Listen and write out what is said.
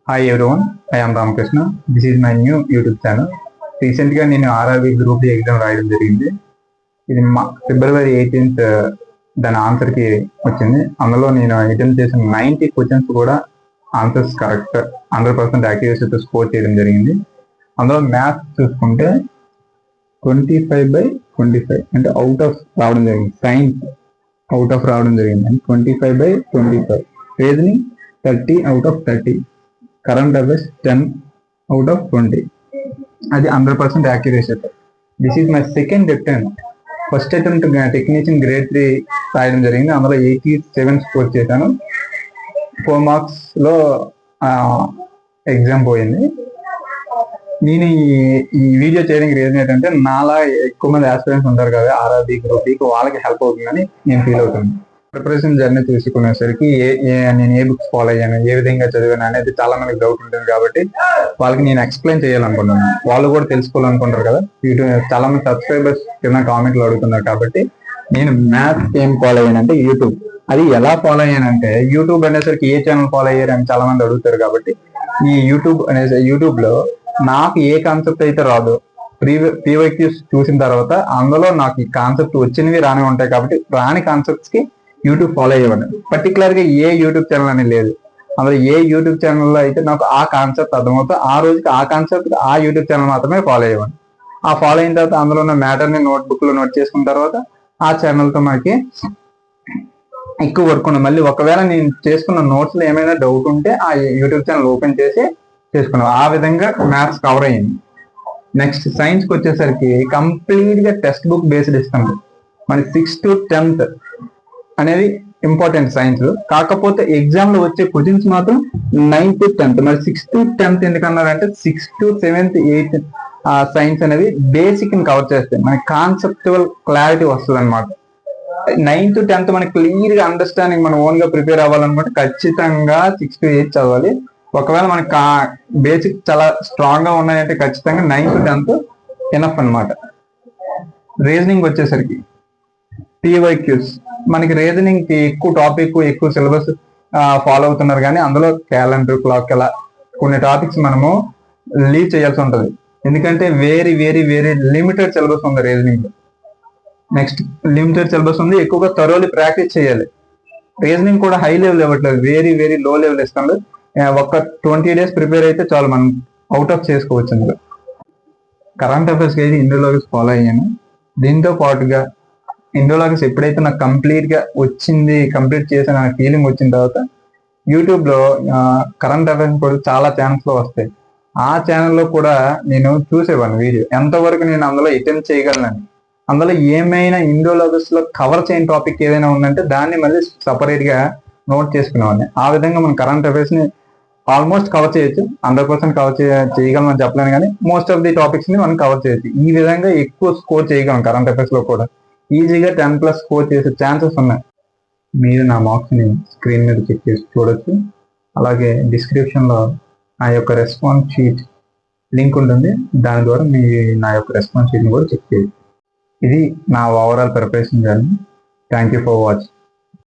Hi everyone, I am Ramakrishna. This is my new YouTube channel. రీసెంట్గా నేను RRB group D exam రాయడం జరిగింది. ఇది ఫిబ్రవరి 18th దాని ఆన్సర్కి వచ్చింది. అందులో నేను అటెంప్ట్ చేసిన 90 క్వశ్చన్స్ కూడా ఆన్సర్స్ కరెక్ట్ 100% యాక్యురసీతో స్కోర్ చేయడం జరిగింది. అందులో మ్యాథ్స్ చూసుకుంటే 25/25 అంటే అవుట్ ఆఫ్ రావడం జరిగింది. సైన్స్ అవుట్ ఆఫ్ రావడం జరిగింది 25/25. Reasoning 30 out of 30. Current affairs 10 out of 20. అది 100% accuracy. This is my second attempt. First attempt technician grade 3 రాయడం జరిగింది. అందులో 87 స్కోర్ చేశాను. 4 మార్క్స్లో ఎగ్జామ్ పోయింది. నేను ఈ వీడియో చేయడానికి రీజన్ ఏంటంటే, నాలా ఎక్కువ మంది ఆస్పిరెంట్స్ ఉంటారు కదా ఆర్ఆర్బీ గ్రూప్ డి, వాళ్ళకి హెల్ప్ అవుతుందని నేను ఫీల్ అవుతాను. ప్రిపరేషన్ జర్నీ చూసుకునేసరికి నేను ఏ బుక్స్ ఫాలో అయ్యాను, ఏ విధంగా చదివాను అనేది చాలా మందికి డౌట్ ఉంటుంది. కాబట్టి వాళ్ళకి నేను ఎక్స్ప్లెయిన్ చేయాలనుకుంటున్నాను. వాళ్ళు కూడా తెలుసుకోవాలనుకుంటారు కదా. చాలా మంది సబ్స్క్రైబర్స్ కింద కామెంట్లు అడుగుతున్నారు. కాబట్టి నేను మ్యాథ్స్ ఏం ఫాలో అయ్యానంటే యూట్యూబ్. అది ఎలా ఫాలో అయ్యానంటే, యూట్యూబ్ అనేసరికి ఏ ఛానల్ ఫాలో అయ్యారు అని చాలా మంది అడుగుతారు. కాబట్టి ఈ యూట్యూబ్ లో నాకు ఏ కాన్సెప్ట్ అయితే రాదు, పీవైక్యూస్ చూసిన తర్వాత అందులో నాకు ఈ కాన్సెప్ట్ వచ్చినవి రాని ఉంటాయి. కాబట్టి రాని కాన్సెప్ట్స్ కి యూట్యూబ్ ఫాలో అయ్యేవాడిని. పర్టికులర్ గా ఏ యూట్యూబ్ ఛానల్ అని లేదు. అందులో ఏ యూట్యూబ్ ఛానల్లో అయితే నాకు ఆ కాన్సెప్ట్ అర్థమవుతుంది, ఆ రోజుకి ఆ కాన్సెప్ట్ ఆ యూట్యూబ్ ఛానల్ మాత్రమే ఫాలో అయ్యేవాడిని. ఆ ఫాలో అయిన తర్వాత అందులో ఉన్న మ్యాటర్ ని నోట్బుక్ లో నోట్ చేసుకున్న తర్వాత ఆ ఛానల్ తో మనకి ఎక్కువ వర్క్ ఉండదు. మళ్ళీ ఒకవేళ నేను చేసుకున్న నోట్స్ లో ఏమైనా డౌట్ ఉంటే ఆ యూట్యూబ్ ఛానల్ ఓపెన్ చేసి చేసుకున్నాం. ఆ విధంగా మ్యాథ్స్ కవర్ అయ్యింది. నెక్స్ట్ సైన్స్ కి వచ్చేసరికి కంప్లీట్ గా టెక్స్ట్ బుక్ బేస్డ్ ఇస్తుంది. మనకి 6th to 10th అనేది ఇంపార్టెంట్ సైన్స్. కాకపోతే ఎగ్జామ్ లో వచ్చే క్వశ్చన్స్ మాత్రం 9th to 10th. మరి 6th to 10th ఎందుకన్నారంటే 6th to 7th 8th science అనేది బేసిక్ ని కవర్ చేస్తాయి. మనకి కాన్సెప్చువల్ క్లారిటీ వస్తుంది అనమాట. 9th to 10th మనకి క్లియర్ గా అండర్స్టాండింగ్ మనం ఓన్ గా ప్రిపేర్ అవ్వాలనుకుంటే ఖచ్చితంగా 6 to 8 చదవాలి. ఒకవేళ మనకి బేసిక్ చాలా స్ట్రాంగ్ గా ఉన్నాయంటే ఖచ్చితంగా 9th to 10th ఎనఫ్ అనమాట. రీజనింగ్ వచ్చేసరికి పీవైక్యూస్. మనకి రీజనింగ్ కి ఎక్కువ టాపిక్ ఎక్కువ సిలబస్ ఫాలో అవుతున్నారు, కానీ అందులో క్యాలెండర్, క్లాక్ ఇలా కొన్ని టాపిక్స్ మనము లీవ్ చేయాల్సి ఉంటుంది. ఎందుకంటే very very very limited syllabus ఉంది రీజనింగ్ లో. నెక్స్ట్ లిమిటెడ్ సిలబస్ ఉంది, ఎక్కువగా థరోలీ ప్రాక్టీస్ చేయాలి. రీజనింగ్ కూడా హై లెవెల్ ఇవ్వట్లేదు, వెరీ వెరీ లో లెవెల్ ఇస్తాడు. ఒక 20 days ప్రిపేర్ అయితే చాలు, మనం అవుట్ ఆఫ్ చేసుకోవచ్చు. అందులో కరెంట్ అఫైర్స్కి అయితే ఇండియోలాగిస్ ఫాలో అయ్యాను. దీంతో పాటుగా ఇండియోలాగిస్ ఎప్పుడైతే నాకు కంప్లీట్ చేసిన ఫీలింగ్ వచ్చిన తర్వాత యూట్యూబ్ లో కరెంట్ అఫైర్స్ కూడా చాలా ఛానల్స్ లో వస్తాయి. ఆ ఛానల్లో కూడా నేను చూసేవాడిని వీడియో, ఎంతవరకు నేను అందులో అటెంప్ట్ చేయగలనని. అందులో ఏమైనా ఇండియోలాగిస్ లో కవర్ చేయని టాపిక్ ఏదైనా ఉందంటే దాన్ని మళ్ళీ సపరేట్ గా నోట్ చేసుకునేవాడిని. ఆ విధంగా మనం కరెంట్ అఫైర్స్ ని ఆల్మోస్ట్ కవర్ చేయొచ్చు. 100% కవర్ చేయగలమని చెప్పలేను, కానీ మోస్ట్ ఆఫ్ ది టాపిక్స్ ని మనం కవర్ చేయొచ్చు. ఈ విధంగా ఎక్కువ స్కోర్ చేయగలం కరెంట్ అఫైర్స్ లో కూడా. ఈజీగా 10+ స్కోర్ చేసే ఛాన్సెస్ ఉన్నాయి. మీరు నా మార్క్స్ ని స్క్రీన్ మీద చెక్ చేసి చూడొచ్చు. అలాగే డిస్క్రిప్షన్ లో నా యొక్క రెస్పాన్స్ షీట్ లింక్ ఉంటుంది, దాని ద్వారా నా యొక్క రెస్పాన్స్ షీట్ ని కూడా చెక్ చేయొచ్చు. ఇది నా overall preparation journey. Thank you for watching.